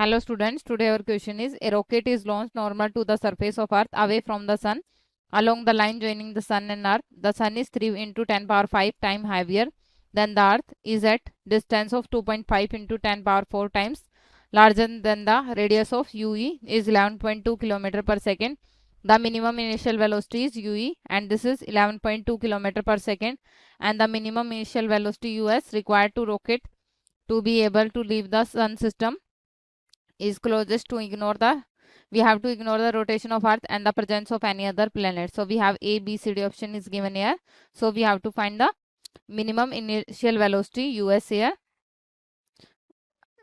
Hello students, today our question is a rocket is launched normal to the surface of earth away from the sun along the line joining the sun and earth. The sun is 3 into 10 power 5 times heavier than the earth, is at distance of 2.5 into 10 power 4 times larger than the radius of UE is 11.2 km per second. The minimum initial velocity is UE and this is 11.2 km per second, and the minimum initial velocity US required to rocket to be able to leave the sun system is closest to ignore the rotation of earth and the presence of any other planet. So we have A, B, C, D option is given here. So we have to find the minimum initial velocity US here.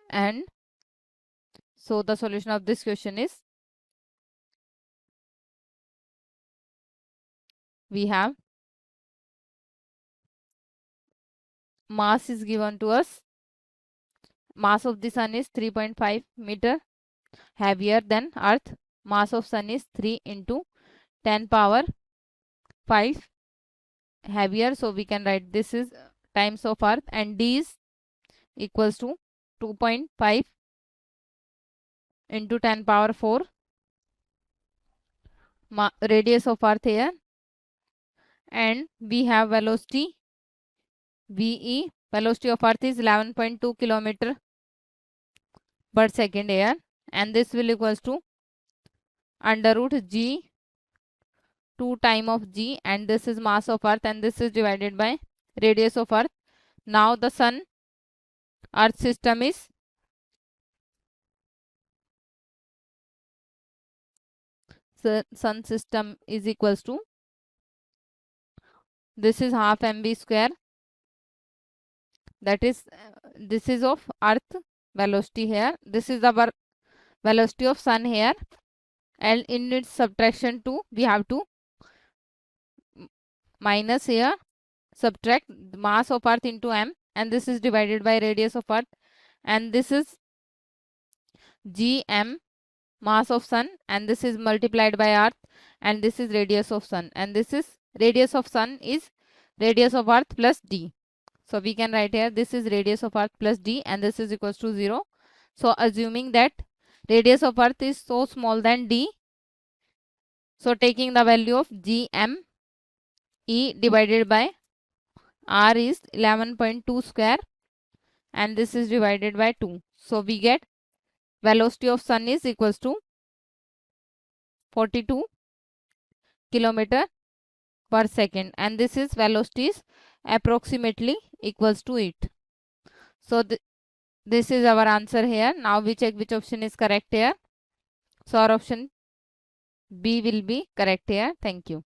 And so the solution of this question is, we have mass is given to us. Mass of the sun is 3.5 meter heavier than earth. Mass of sun is 3 into 10 power 5 heavier. So we can write this is times of earth, and D is equals to 2.5 into 10 power 4 radius of earth here, and we have velocity VE. Velocity of earth is 11.2 km per second here, and this will equals to under root G 2 time of G, and this is mass of earth and this is divided by radius of earth. Now the sun earth system is sun system is equals to, this is half mv square, that is this is of earth velocity here, this is our velocity of sun here, and in its subtraction to we have to minus here, subtract mass of earth into m, and this is divided by radius of earth, and this is gm mass of sun, and this is multiplied by earth, and this is radius of sun, and this is radius of sun is radius of earth plus d. So we can write here this is radius of earth plus d, and this is equals to 0. So assuming that radius of earth is so small than d, so taking the value of gm e divided by r is 11.2 square, and this is divided by 2. So we get velocity of sun is equals to 42 km per second, and this is velocity is approximately equals to it. So this is our answer here. Now we check which option is correct here. So our option B will be correct here. Thank you.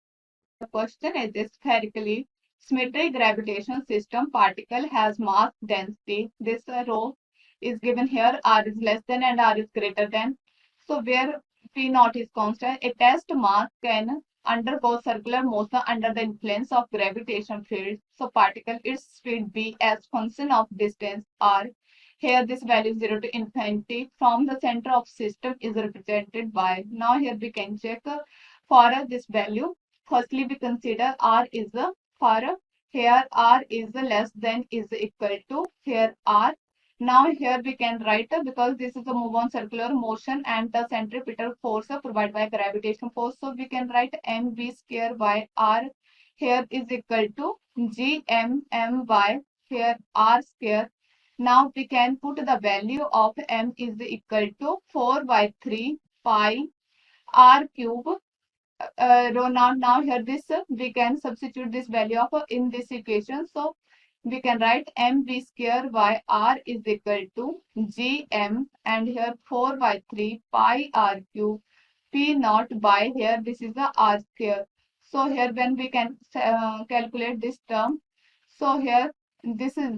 The question is a spherically symmetric gravitational system particle has mass density. This rho is given here, r is less than and r is greater than. So where P naught is constant, a test mass can undergo circular motion under the influence of gravitational field. So particle its speed b as function of distance r. Here this value 0 to infinity from the center of system is represented by. Now here we can check for this value. Firstly, we consider r is for here r is less than is equal to here r. Now here we can write because this is a move on circular motion and the centripetal force provided by gravitation force. So we can write mv square by r here is equal to gm m by here r square. Now we can put the value of m is equal to 4 by 3 pi r cube. Now here this we can substitute this value of in this equation. So we can write mv square by r is equal to gm, and here 4 by 3 pi r cube p naught by here this is the r square. So here when we can calculate this term, so here this is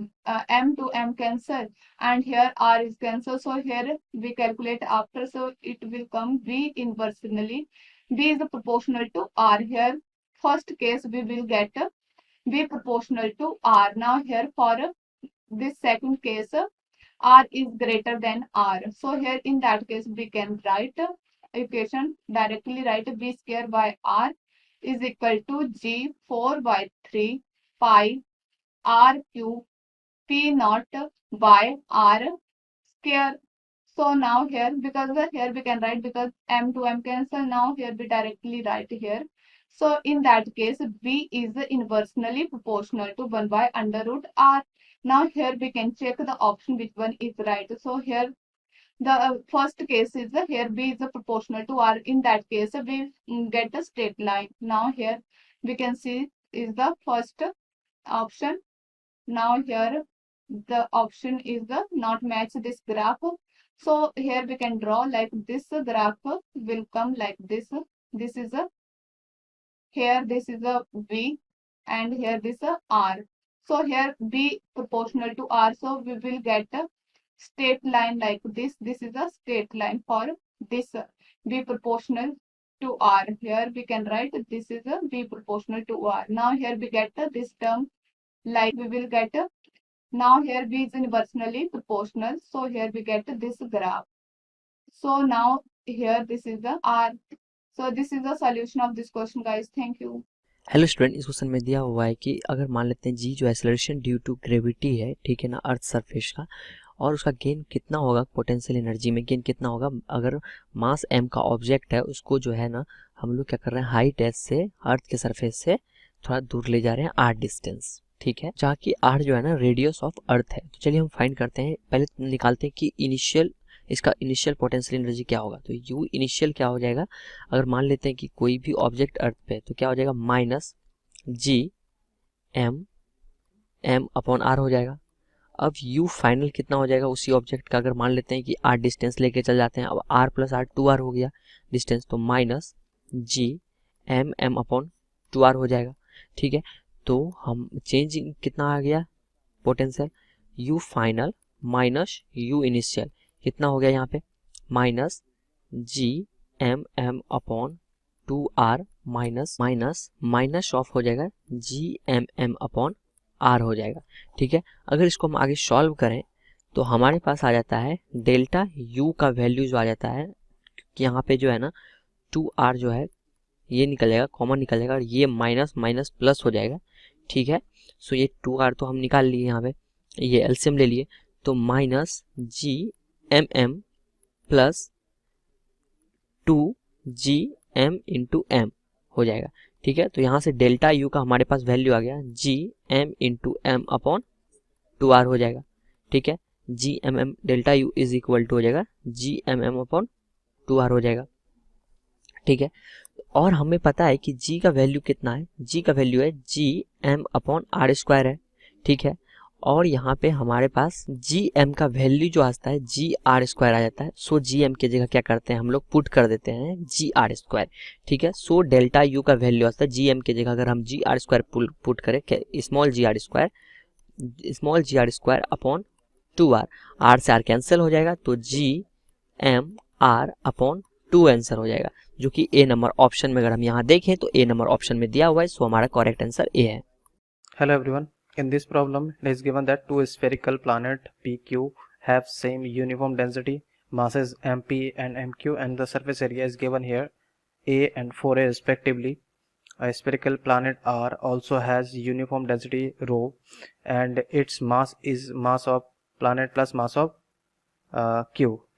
m to m cancel and here r is cancel. So here we calculate after, so it will come v inversely. V is proportional to R. Here, first case we will get V proportional to R. Now here for this second case, R is greater than R. So here in that case we can write equation directly, write V square by R is equal to G 4 by 3 pi R cube P naught by R square. So now here, because here we can write, because m to m cancel, now here we directly write here. So in that case, b is inversely proportional to 1 by under root r. Now here we can check the option which one is right. So here the first case is here b is proportional to r. In that case, we get a straight line. Now here we can see is the first option. Now here the option is the not match this graph. So here we can draw like this graph will come like this. This is a here this is a b and here this a r. So here b proportional to r. So we will get a straight line like this. This is a straight line for this b proportional to r. Here we can write this is a b proportional to r. Now here we get this term like we will get now here b is inversely proportional. So here we get this graph. So now here this is the r. So this is the solution of this question, guys. Thank you. Hello student, इस question में दिया हुआ है कि अगर मान लेते हैं जी जो एक्सेलरेशन ड्यू टू ग्रेविटी है, ठीक है ना, अर्थ सरफेस का, और उसका गेन कितना होगा, पोटेंशियल एनर्जी में गेन कितना होगा अगर मास एम का ऑब्जेक्ट है उसको जो है ना हम लोग क्या कर रहे हैं हाइट एस से अर्थ के सरफेस से थोड़ा दूर ले जा रहे हैं आर डिस्टेंस, ठीक है, जहाँ की आर जो है ना रेडियस ऑफ अर्थ है। तो चलिए हम फाइंड करते हैं, पहले निकालते हैं कि इसका इनिशियल पोटेंशियल एनर्जी क्या होगा। तो यू इनिशियल क्या हो जाएगा, अगर मान लेते हैं कि कोई भी ऑब्जेक्ट अर्थ पे, तो क्या हो जाएगा minus G M upon R हो जाएगा। अब यू फाइनल कितना हो जाएगा उसी ऑब्जेक्ट का, अगर मान लेते हैं कि आर डिस्टेंस लेके चल जाते हैं, अब आर प्लस आर 2r हो गया डिस्टेंस, तो minus G M upon 2r हो जाएगा, ठीक है। तो हम चेंज कितना आ गया potential, U final minus U initial कितना हो गया यहाँ पे minus G M upon 2r minus minus of हो जाएगा जी एम अपॉन आर हो जाएगा, ठीक है। अगर इसको हम आगे सॉल्व करें तो हमारे पास आ जाता है डेल्टा यू का वैल्यू जो आ जाता है कि यहाँ पे जो है ना 2r जो है ये निकल जाएगा, कॉमन निकल जाएगा, और ये माइनस माइनस प्लस हो जाएगा, ठीक है। सो ये 2r तो हम निकाल लिए यहाँ पे, ये एलसीएम ले लिए, तो minus G M plus 2g m into M हो जाएगा, ठीक है। तो यहाँ से डेल्टा यू का हमारे पास वैल्यू आ गया G M into M upon 2r हो जाएगा, ठीक है। G M delta U is equal to हो जाएगा जी एम अपॉन 2r हो जाएगा, ठीक है। और हमें पता है कि g का वैल्यू कितना है, g का वैल्यू है G M upon R square है, ठीक है। और यहाँ पे हमारे पास जी एम का वैल्यू जो आता है जी आर स्क्वायर आ जाता है। सो जी एम की जगह क्या करते हैं हम लोग पुट कर देते हैं जी आर स्क्वायर, ठीक है। सो डेल्टा यू का वैल्यू आता है जी एम की जगह अगर हम जी आर स्क्वायर पुट करें small G R square upon 2r, R से आर कैंसिल हो जाएगा, तो G M R upon 2 answer हो जाएगा, जो कि ए नंबर ऑप्शन में अगर हम यहाँ देखें तो ए नंबर ऑप्शन में दिया हुआ है। सो हमारा करेक्ट आंसर ए है। Hello everyone. In this problem, it is given that two spherical planet PQ have same uniform density, masses MP and MQ, and the surface area is given here A and 4A respectively. A spherical planet R also has uniform density rho, and its mass is mass of planet plus mass of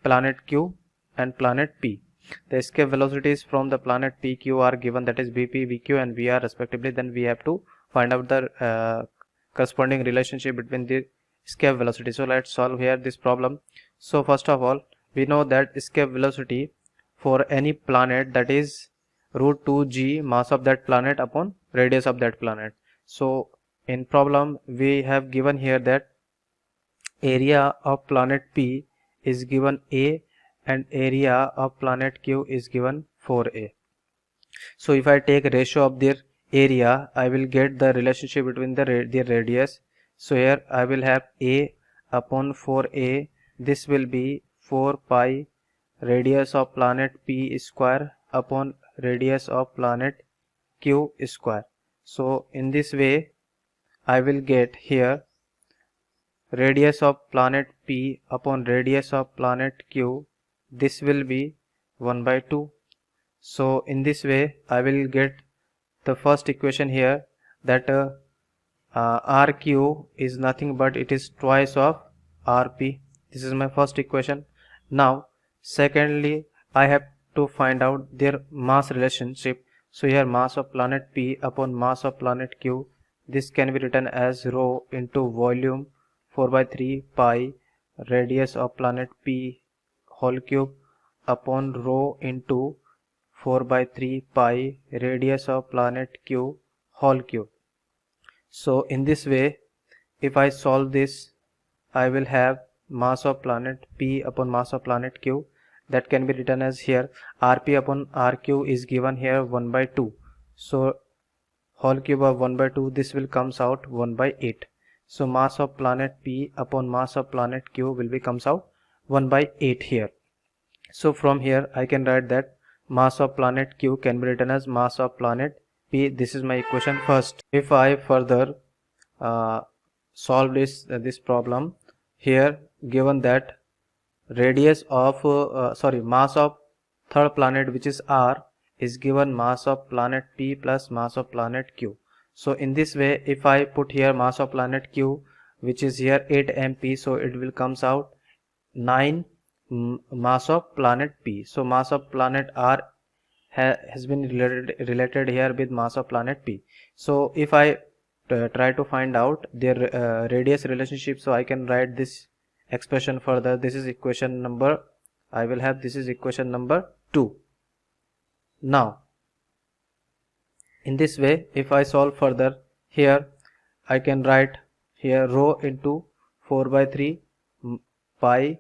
planet Q and planet P. The escape velocities from the planet PQ are given, that is BP, VQ and VR respectively. Then we have to find out the corresponding relationship between the escape velocity. So let's solve here this problem. So first of all, we know that escape velocity for any planet, that is root 2g mass of that planet upon radius of that planet. So in problem we have given here that area of planet P is given A and area of planet Q is given 4A. So if I take ratio of their area, I will get the relationship between their radius. So here I will have A upon 4A. This will be 4 pi radius of planet P square upon radius of planet Q square. So in this way I will get here radius of planet P upon radius of planet Q. This will be 1 by 2. So in this way I will get the first equation here, that RQ is nothing but it is twice of RP. This is my first equation. Now secondly, I have to find out their mass relationship. So here mass of planet P upon mass of planet Q, this can be written as rho into volume 4 by 3 pi radius of planet P whole cube upon rho into 4 by 3 pi radius of planet Q whole cube. So in this way, if I solve this, I will have mass of planet P upon mass of planet Q, that can be written as here Rp upon Rq is given here 1 by 2. So whole cube of 1 by 2, this will comes out 1 by 8. So mass of planet P upon mass of planet Q will be comes out 1 by 8 here. So from here I can write that mass of planet Q can be written as mass of planet P. This is my equation first. If I further solve this problem, here given that radius of mass of third planet, which is R, is given mass of planet P plus mass of planet Q. So in this way, if I put here mass of planet Q, which is here 8 mp, so it will comes out 9 mass of planet P. So mass of planet R has been related here with mass of planet P. So if I try to find out their radius relationship, so I can write this expression further. This is equation number, I will have this is equation number 2. Now in this way, if I solve further, here I can write here rho into 4 by 3 pi,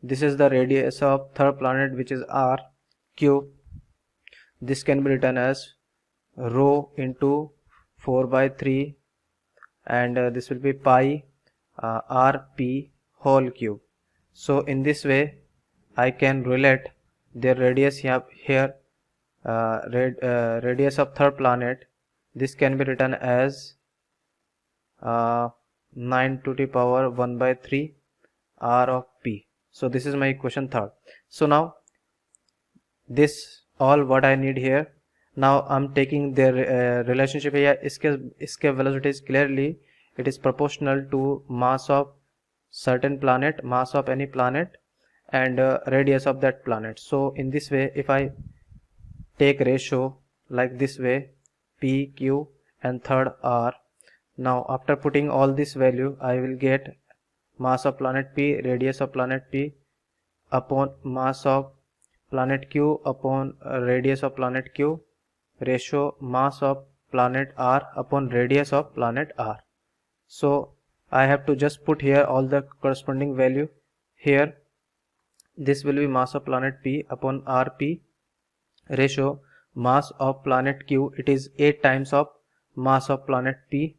this is the radius of third planet, which is R cube. This can be written as rho into 4 by 3 and this will be pi Rp whole cube. So in this way I can relate their radius here radius of third planet. This can be written as 9 to the power 1 by 3 R of P. So this is my equation third. So now this all what I need here. Now I'm taking their relationship here. इसके velocity is clearly it is proportional to mass of certain planet, mass of any planet, and radius of that planet. So in this way, if I take ratio like this way, P, Q and third R. Now after putting all this value, I will get mass of planet P, radius of planet P upon mass of planet Q upon radius of planet Q, ratio mass of planet R upon radius of planet R. So I have to just put here all the corresponding value here. This will be mass of planet P upon Rp, ratio mass of planet Q, it is 8 times of mass of planet P,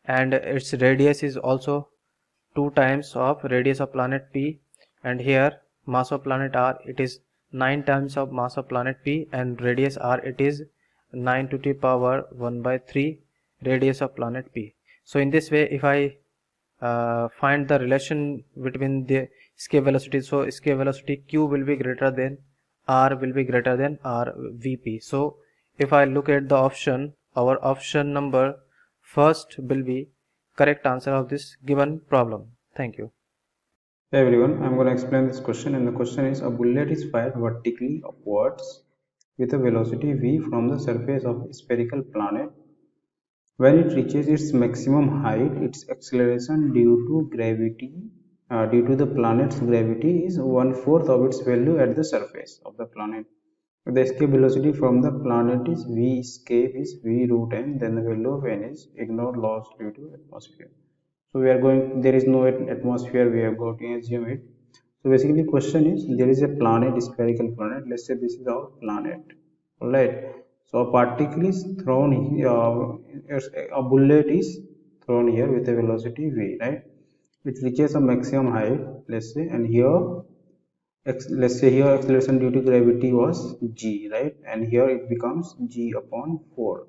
and its radius is also 2 times of radius of planet P, and here mass of planet R, it is 9 times of mass of planet P, and radius R, it is 9 to the power 1 by 3 radius of planet P. So in this way, if I find the relation between the escape velocity, so escape velocity Q will be greater than R will be greater than R Vp. So if I look at the option, our option number first will be correct answer of this given problem. Thank you. Hey everyone, I'm going to explain this question, and the question is: a bullet is fired vertically upwards with a velocity v from the surface of a spherical planet. When it reaches its maximum height, its acceleration due to the planet's gravity is 1/4 of its value at the surface of the planet. If the escape velocity from the planet is v escape is v root n, then the value of n is ignore loss due to atmosphere. So we are going, there is no atmosphere, we are going to assume it. So basically question is, there is a planet, spherical planet, let's say this is our planet, alright. So a particle is thrown here, a bullet is thrown here with a velocity v, right? It reaches a maximum height, let's say, and here let's say here acceleration due to gravity was g, right? And here it becomes g upon 4,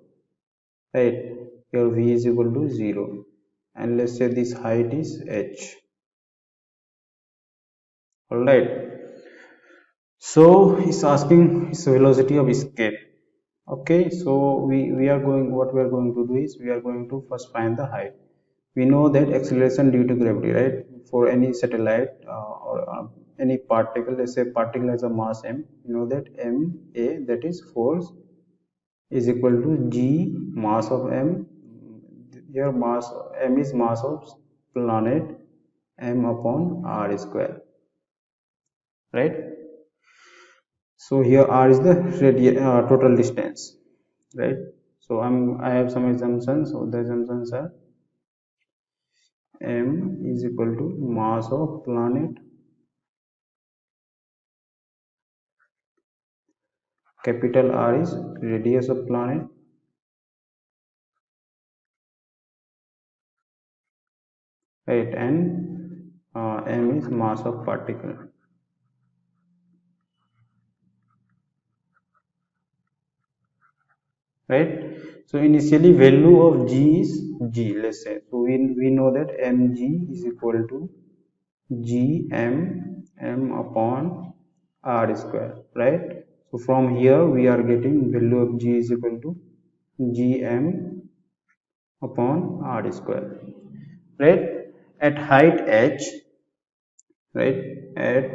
right? Here v is equal to 0, and let's say this height is h, alright. So it's asking its velocity of escape. Okay, so we are going, what we are going to do is we are going to first find the height. We know that acceleration due to gravity, right? For any satellite or any particle, let's say particle has a mass m, you know that ma, that is force, is equal to g mass of m. Here mass m is mass of planet, m upon r square, right? So here r is the total distance, right? So I have some assumptions. So the assumptions are m is equal to mass of planet, capital R is radius of planet, right, and m is mass of particle, right? So initially value of g is g, let's say. So we know that mg is equal to g m upon r square, right? So from here we are getting value of g is equal to gm upon r square, right? At height h, right, at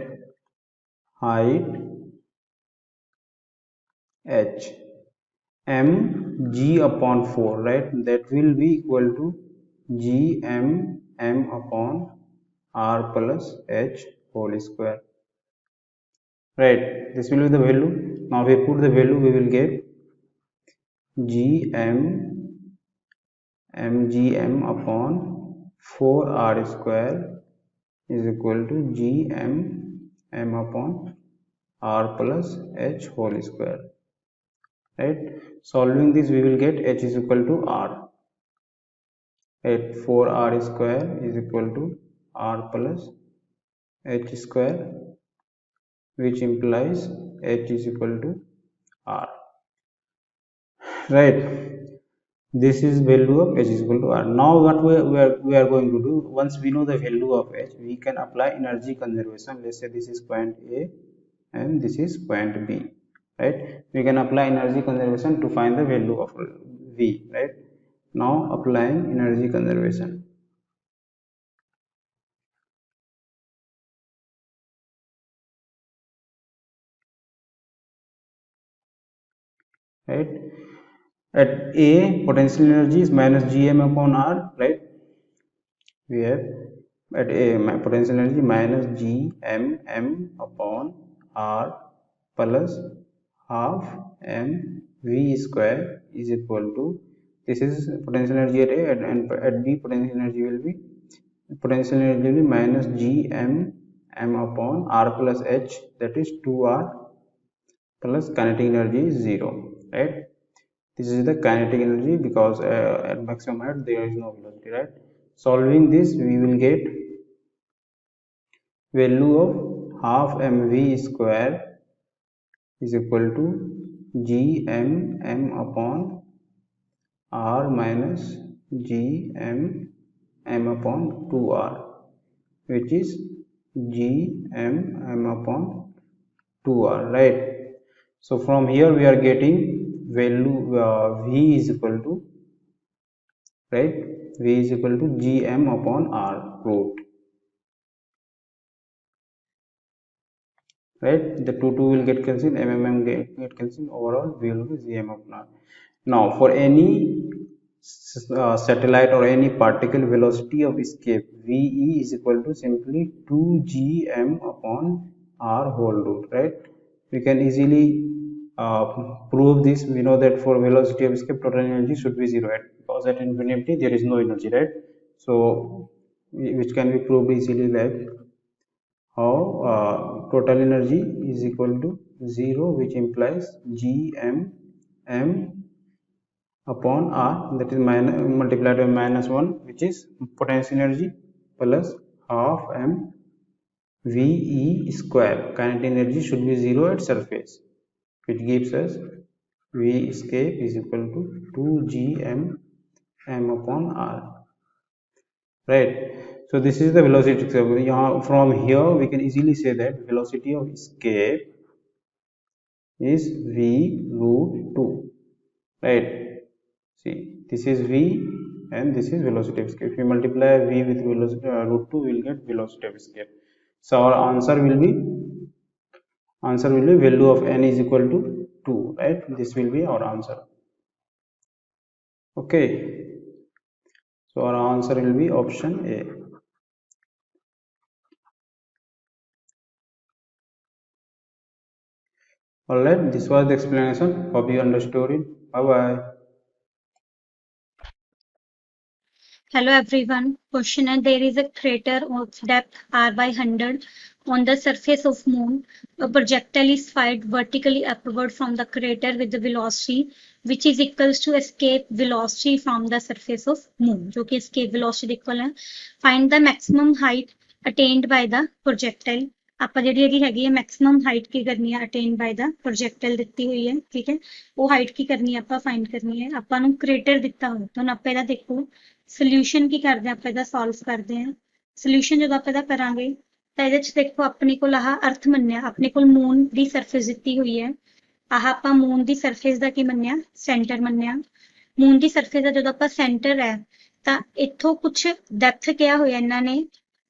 height h, m g upon 4, right, that will be equal to g m upon r plus h whole square, right? This will be the value. Now if we put the value, we will get g mgm upon 4r square is equal to g m upon r plus h whole square, right? Solving this, we will get h is equal to r, right? 4r square is equal to r plus h square, which implies h is equal to r, right? This is value of h is equal to r. Now what we are going to do, once we know the value of h, we can apply energy conservation. Let's say this is point A and this is point B, right? We can apply energy conservation to find the value of V, right? Now applying energy conservation, right? At A, potential energy is minus gm upon r, right? We have at A potential energy minus gm upon r plus half m v square is equal to, this is potential energy at A, and at B potential energy will be minus gm m upon r plus h, that is 2r, plus kinetic energy is 0, right? This is the kinetic energy, because at maximum height there is no velocity, right? Solving this, we will get value of half mv square is equal to gm m upon r minus gm m upon 2r, which is gm m upon 2r, right? So from here we are getting value v is equal to, right, v is equal to gm upon r root, right? The 2 will get cancelled, get cancelled, overall v will be gm upon r. Now for any satellite or any particle, velocity of escape ve is equal to simply 2gm upon r whole root, right? We can easily prove this. We know that for velocity of escape, total energy should be 0, right? Because at infinity there is no energy, right? So which can be proved easily, like how total energy is equal to 0, which implies gm m upon r, that is multiplied by minus 1, which is potential energy, plus half m ve square, kinetic energy should be 0 at surface, which gives us v escape is equal to 2gm m upon r, right? So this is the velocity. From here we can easily say that velocity of escape is v root 2, right? See, this is v and this is velocity of escape. If we multiply v with velocity root 2, we will get velocity of escape. So our answer will be value of n is equal to 2, right? This will be our answer. Okay, so our answer will be option A. Alright, this was the explanation. Hope you understood it. Bye bye. Hello everyone. Question is, there is a crater of depth r by 100 on the surface of moon. A projectile is fired vertically upward from the crater with the velocity which is equals to escape velocity from the surface of moon, जो कि escape velocity equal है. Find the maximum height attained by the projectile. ਆਪਾਂ ਜਿਹੜੀ ਹੈਗੀ ਹੈ maximum height ਕੀ ਕਰਨੀ ਹੈ attain ਬਾਈ ਦਾ ਪ੍ਰੋਜੈਕਟਾਈਲ ਦਿੱਤੀ ਹੋਈ ਹੈ, ਠੀਕ ਹੈ. ਉਹ ਹਾਈਟ ਕੀ ਕਰਨੀ ਹੈ ਆਪਾਂ ਫਾਈਂਡ ਕਰਨੀ ਹੈ. ਆਪਾਂ ਨੂੰ ਕ੍ਰੇਟਰ ਦਿੱਤਾ ਹੋਇਆ ਤਾਂ ਆਪਾਂ ਇਹਦਾ ਦੇਖੋ ਸੋਲੂਸ਼ਨ ਕੀ ਕਰਦੇ ਆਪਾਂ ਇਹਦਾ ਸੋਲਵ ਕਰਦੇ ਹਾਂ. ਸੋਲੂਸ਼ਨ ਜਦੋਂ ਆਪਾਂ ਇਹਦਾ ਕਰਾਂਗੇ ਤਾਂ ਇਹਦੇ ਚ ਦੇਖੋ ਆਪਣੇ ਕੋਲ ਆਹ ਅਰਥ ਮੰਨਿਆ, ਆਪਣੇ ਕੋਲ ਮੂਨ ਦੀ ਸਰਫੇਸ ਦਿੱਤੀ ਹੋਈ ਹੈ. ਆਹ ਆਪਾਂ ਮੂਨ ਦੀ ਸਰਫੇਸ ਦਾ ਕੀ ਮੰਨਿਆ, ਸੈਂਟਰ ਮੰਨਿਆ. ਮੂਨ ਦੀ ਸਰਫੇਸ ਦਾ ਜਦੋਂ ਆਪਾਂ ਸੈਂਟਰ ਹੈ ਤਾਂ ਇੱਥੋਂ ਕੁਝ ਡੈਪਥ ਕਿਹਾ ਹੋਇਆ ਇਹਨਾਂ ਨੇ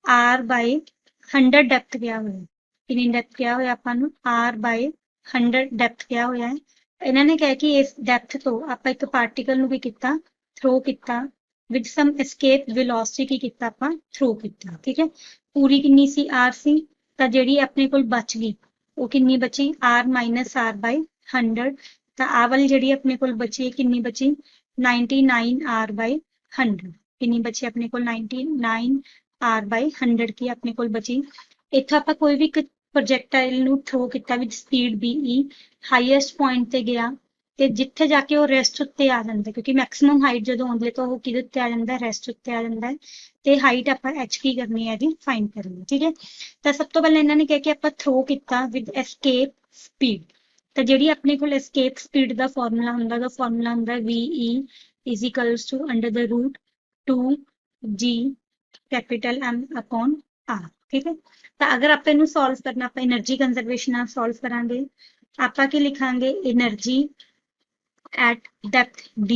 r/100 ਡੈਪਥ ਕਿਹਾ ਹੋਇਆ. ਕਿੰਨੀ ਡੈਪਥ ਕਿਹਾ ਹੋਇਆ ਆਪਾਂ ਨੂੰ, r/100 ਡੈਪਥ ਕਿਹਾ ਹੋਇਆ ਹੈ. ਇਹਨਾਂ ਨੇ ਕਿਹਾ ਕਿ ਇਸ ਡੈਪਥ ਤੋਂ ਆਪਾਂ ਇੱਕ ਪਾਰਟੀਕਲ ਨੂੰ ਵੀ ਕੀਤਾ ਥਰੋ ਕੀਤਾ ਵਿਦ ਸਮ escape velocity ਕੀ ਕੀਤਾ ਆਪਾਂ ਥਰੋ ਕੀਤਾ, ਠੀਕ ਹੈ. ਪੂਰੀ ਕਿੰਨੀ ਸੀ r ਸੀ, ਤਾਂ ਜਿਹੜੀ ਆਪਣੇ ਕੋਲ ਬਚ ਗਈ ਉਹ ਕਿੰਨੀ ਬਚੀ r-r/100. ਤਾਂ ਆਹ ਵਾਲੀ ਜਿਹੜੀ ਆਪਣੇ ਕੋਲ ਬਚੀ ਕਿੰਨੀ ਬਚੀ 99r/100. ਕਿੰਨੀ ਬਚੀ ਆਪਣੇ ਕੋਲ 99r/100 ਕੀ ਆਪਣੇ ਕੋਲ ਬਚੀ. ਇੱਥੋਂ ਆਪਾਂ ਕੋਈ ਵੀ ਪ੍ਰੋਜੈਕਟਾਈਲ ਨੂੰ ਥਰੋ ਕੀਤਾ with speed be highest point ਤੇ ਗਿਆ ਤੇ ਜਿੱਥੇ ਜਾ ਕੇ ਉਹ ਰੈਸਟ ਉੱਤੇ ਆ ਜਾਂਦਾ, ਕਿਉਂਕਿ ਮੈਕਸਿਮਮ ਹਾਈਟ ਜਦੋਂ ਆਉਂਦੀ ਤਾਂ ਉਹ ਕਿਹਦੇ ਉੱਤੇ ਆ ਜਾਂਦਾ, ਰੈਸਟ ਉੱਤੇ ਆ ਜਾਂਦਾ ਹੈ. ਤੇ ਹਾਈਟ ਆਪਾਂ h ਕੀ ਕਰਨੀ ਹੈ ਇਹਦੀ ਫਾਈਂਡ ਕਰਨੀ, ਠੀਕ ਹੈ. ਤਾਂ ਸਭ ਤੋਂ ਪਹਿਲਾਂ ਇਹਨਾਂ ਨੇ ਕਿਹਾ ਕਿ ਆਪਾਂ ਥਰੋ ਕੀਤਾ ਵਿਦ ਐਸਕੇਪ ਸਪੀਡ. ਤਾਂ ਜਿਹੜੀ ਆਪਣੇ ਕੋਲ ਐਸਕੇਪ ਸਪੀਡ ਦਾ ਫਾਰਮੂਲਾ ਹੁੰਦਾ, ਉਹਦਾ ਫਾਰਮੂਲਾ ਹੁੰਦਾ ve is equals to under the root 2g capital M upon r, ਠੀਕ ਹੈ. ਤਾਂ ਅਗਰ ਆਪਾਂ ਇਹਨੂੰ ਸੋਲਵ ਕਰਨਾ, ਆਪਾਂ એનર્ਜੀ ਕੰਜ਼ਰਵੇਸ਼ਨ ਨਾਲ ਸੋਲਵ ਕਰਾਂਗੇ. ਆਪਾਂ ਕੀ ਲਿਖਾਂਗੇ, energy at depth d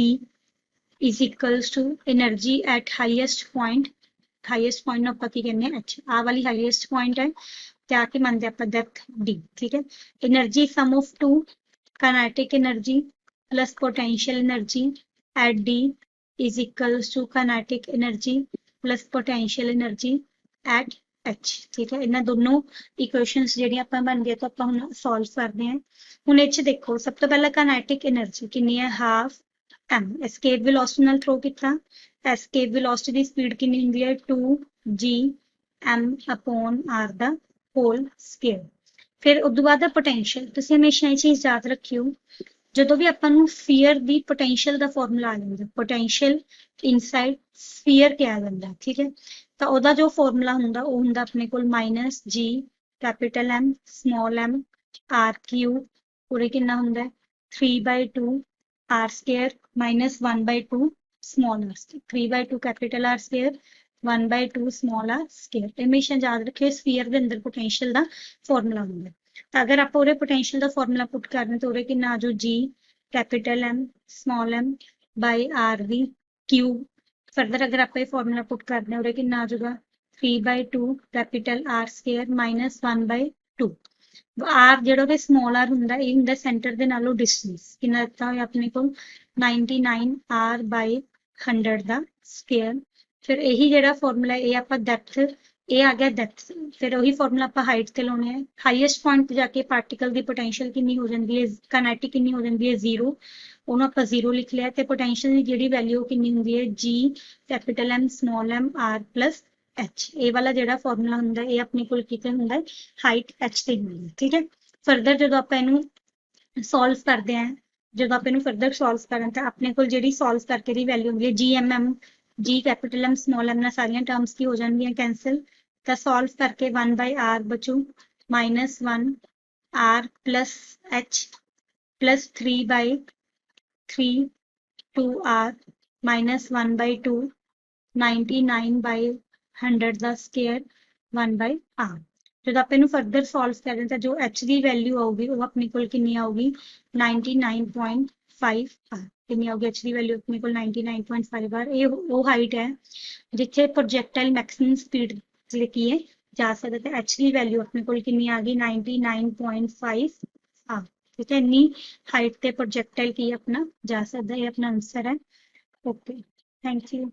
is equals to energy at highest point ਨੂੰ ਆਪਾਂ ਕੀ ਕਹਿੰਦੇ ਆ h. ਆਹ ਵਾਲੀ ਹਾਈਐਸਟ ਪੁਆਇੰਟ ਹੈ ਤੇ ਆ ਕੇ ਮੰਨਦੇ ਆਪਾਂ ਡੈਪਥ d, ਠੀਕ ਹੈ. Energy sum of 2 kinetic energy plus potential energy at d is equals to kinetic energy plus potential energy at h, ਠੀਕ ਹੈ. ਇਹਨਾਂ ਦੋਨੋਂ ਇਕੁਏਸ਼ਨਸ ਜਿਹੜੀਆਂ ਆਪਾਂ ਬਣ ਗਏ ਤਾਂ ਆਪਾਂ ਹੁਣ ਸੋਲਵ ਕਰਦੇ ਹਾਂ. ਹੁਣ ਇਹ 'ਚ ਦੇਖੋ ਸਭ ਤੋਂ ਪਹਿਲਾਂ kinetic energy ਕਿੰਨੀ ਹੈ, ਹਾਫ m. escape velocity ਨਾਲ ਥਰੋ ਕੀਤਾ, escape velocity ਦੀ ਸਪੀਡ ਕਿੰਨੀ ਹੁੰਦੀ ਹੈ 2g m upon r ਦਾ ਹੋਲ ਸਕੁਅਰ. ਫਿਰ ਉਸ ਤੋਂ ਬਾਅਦ ਪੋਟੈਂਸ਼ੀਅਲ. ਤੁਸੀਂ ਹਮੇਸ਼ਾ ਇਹ ਚੀਜ਼ ਯਾਦ ਰੱਖਿਓ, ਜਦੋਂ ਵੀ ਆਪਾਂ ਨੂੰ ਸਫੀਅਰ ਦੀ ਪੋਟੈਂਸ਼ੀਅਲ ਦਾ ਫਾਰਮੂਲਾ ਆ ਜਾਂਦਾ, ਪੋਟੈਂਸ਼ੀਅਲ ਇਨਸਾਈਡ ਸਫੀਅਰ ਕਿਹਾ ਜਾਂਦਾ, ਠੀਕ ਹੈ. ਤਾਂ ਉਹਦਾ ਜੋ ਫਾਰਮੂਲਾ ਹੁੰਦਾ ਉਹ ਹੁੰਦਾ ਆਪਣੇ ਕੋਲ -g capital M small m r cube ਪੂਰੇ ਕਿੰਨਾ ਹੁੰਦਾ 3/2 r square minus 1/2 small r square. 3/2 capital R square 1/2 small r square. ਹਮੇਸ਼ਾ ਯਾਦ ਰੱਖਿਓ ਸਫੀਅਰ ਦੇ ਅੰਦਰ ਪੋਟੈਂਸ਼ੀਅਲ ਦਾ ਫਾਰਮੂਲਾ ਹੁੰਦਾ. ਤਾਂ ਅਗਰ ਆਪਾਂ ਉਹਦੇ ਪੋਟੈਂਸ਼ੀਅਲ ਦਾ ਫਾਰਮੂਲਾ ਪੁੱਟ ਕਰਦੇ ਤਾਂ ਉਹਦੇ ਕਿੰਨਾ ਆ ਜਾਊ g capital M small m ਬਾਈ r ਦੀ ਕਿਊਬ. ਫਰਦਰ ਅਗਰ ਆਪਾਂ ਇਹ ਫਾਰਮੂਲਾ ਪੁੱਟ ਕਰਦੇ ਹਾਂ ਉਹਦੇ ਕਿੰਨਾ ਆ ਜਾਊਗਾ 3/2 capital R square minus 1/2. r ਜਿਹੜਾ ਉਹਦੇ ਸਮਾਲ r ਹੁੰਦਾ ਇਹ ਹੁੰਦਾ ਸੈਂਟਰ ਦੇ ਨਾਲੋਂ ਡਿਸਟੈਂਸ. ਕਿੰਨਾ ਦਿੱਤਾ ਹੋਇਆ ਆਪਣੇ ਕੋਲ 99r/100 ਦਾ ਸਕੁਅਰ. ਫਿਰ ਇਹੀ ਜਿਹੜਾ ਫਾਰਮੂਲਾ ਇਹ ਆਪਾਂ ਡੈਪਥ, ਇਹ ਆ ਗਿਆ ਡੈਪਥ. ਫਿਰ ਉਹੀ ਫਾਰਮੂਲਾ ਆਪਾਂ ਹਾਈਟ ਤੇ ਲਾਉਣੇ ਆ. ਹਾਈਐਸਟ ਪੁਆਇੰਟ ਤੇ ਜਾ ਕੇ ਪਾਰਟੀਕਲ ਦੀ ਪੋਟੈਂਸ਼ੀਅਲ ਕਿੰਨੀ ਹੋ ਜਾਂਦੀ ਹੈ, ਕਾਇਨੈਟਿਕ ਕਿੰਨੀ ਹੋ ਜਾਂਦੀ ਹੈ 0. ਉਹਨੂੰ ਆਪਾਂ 0 ਲਿਖ ਲਿਆ ਤੇ ਪੋਟੈਂਸ਼ੀਅਲ ਦੀ ਜਿਹੜੀ ਵੈਲਿਊ ਕਿੰਨੀ ਹੁੰਦੀ ਹੈ g capital M small m r plus h. ਇਹ ਵਾਲਾ ਜਿਹੜਾ ਫਾਰਮੂਲਾ ਹੁੰਦਾ ਇਹ ਆਪਣੇ ਕੋਲ ਕਿਤੇ ਹੁੰਦਾ ਹਾਈਟ h ਤੇ ਹੁੰਦੀ ਹੈ, ਠੀਕ ਹੈ. ਫਰਦਰ ਜਦੋਂ ਆਪਾਂ ਇਹਨੂੰ ਸੋਲਵ ਕਰਦੇ ਹਾਂ, ਜਦੋਂ ਆਪਾਂ ਇਹਨੂੰ ਫਰਦਰ ਸੋਲਵ ਕਰਨ ਤਾਂ ਆਪਣੇ ਕੋਲ ਜਿਹੜੀ ਸੋਲਵ ਕਰਕੇ ਦੀ ਵੈਲਿਊ ਹੁੰਦੀ ਹੈ g capital M small m ਨਾਲ ਸਾਰੀਆਂ ਟਰਮਸ ਕੀ ਹੋ ਜਾਣਗੀਆਂ ਕੈਂਸਲ. ਤਾਂ ਸੋਲਵ ਕਰਕੇ 1/r ਬਚੂ -1 r plus h plus 3/3 2r minus 1/2 99/100 ਦਾ ਸਕੁਅਰ 1/r. ਜਦੋਂ ਆਪਾਂ ਇਹਨੂੰ ਫਰਦਰ ਸੋਲਵ ਕਰਦੇ ਤਾਂ ਜੋ h ਦੀ ਵੈਲਿਊ ਆਊਗੀ ਉਹ ਆਪਣੇ ਕੋਲ ਕਿੰਨੀ ਆਊਗੀ 99.5 r. ਕਿੰਨੀ ਆਊਗੀ h ਦੀ ਵੈਲਿਊ ਆਪਣੇ ਕੋਲ 99.5 r. ਇਹ ਉਹ ਹਾਈਟ ਹੈ ਜਿੱਥੇ ਪ੍ਰੋਜੈਕਟਾਈਲ ਮੈਕਸਿਮਮ ਸਪੀਡ ਕੀ ਹੈ ਜਾ ਸਕਦਾ ਤੇ h ਦੀ ਵੈਲਿਊ ਆਪਣੇ ਕੋਲ ਕਿੰਨੀ ਆ ਗਈ 99.5 ਆ। ਠੀਕ ਹੈ, ਇੰਨੀ ਹਾਈਟ ਤੇ ਪ੍ਰੋਜੈਕਟਾਈਲ ਕੀ ਆਪਣਾ ਜਾ ਸਕਦਾ, ਇਹ ਆਪਣਾ ਆਨਸਰ ਹੈ। Okay, thank you.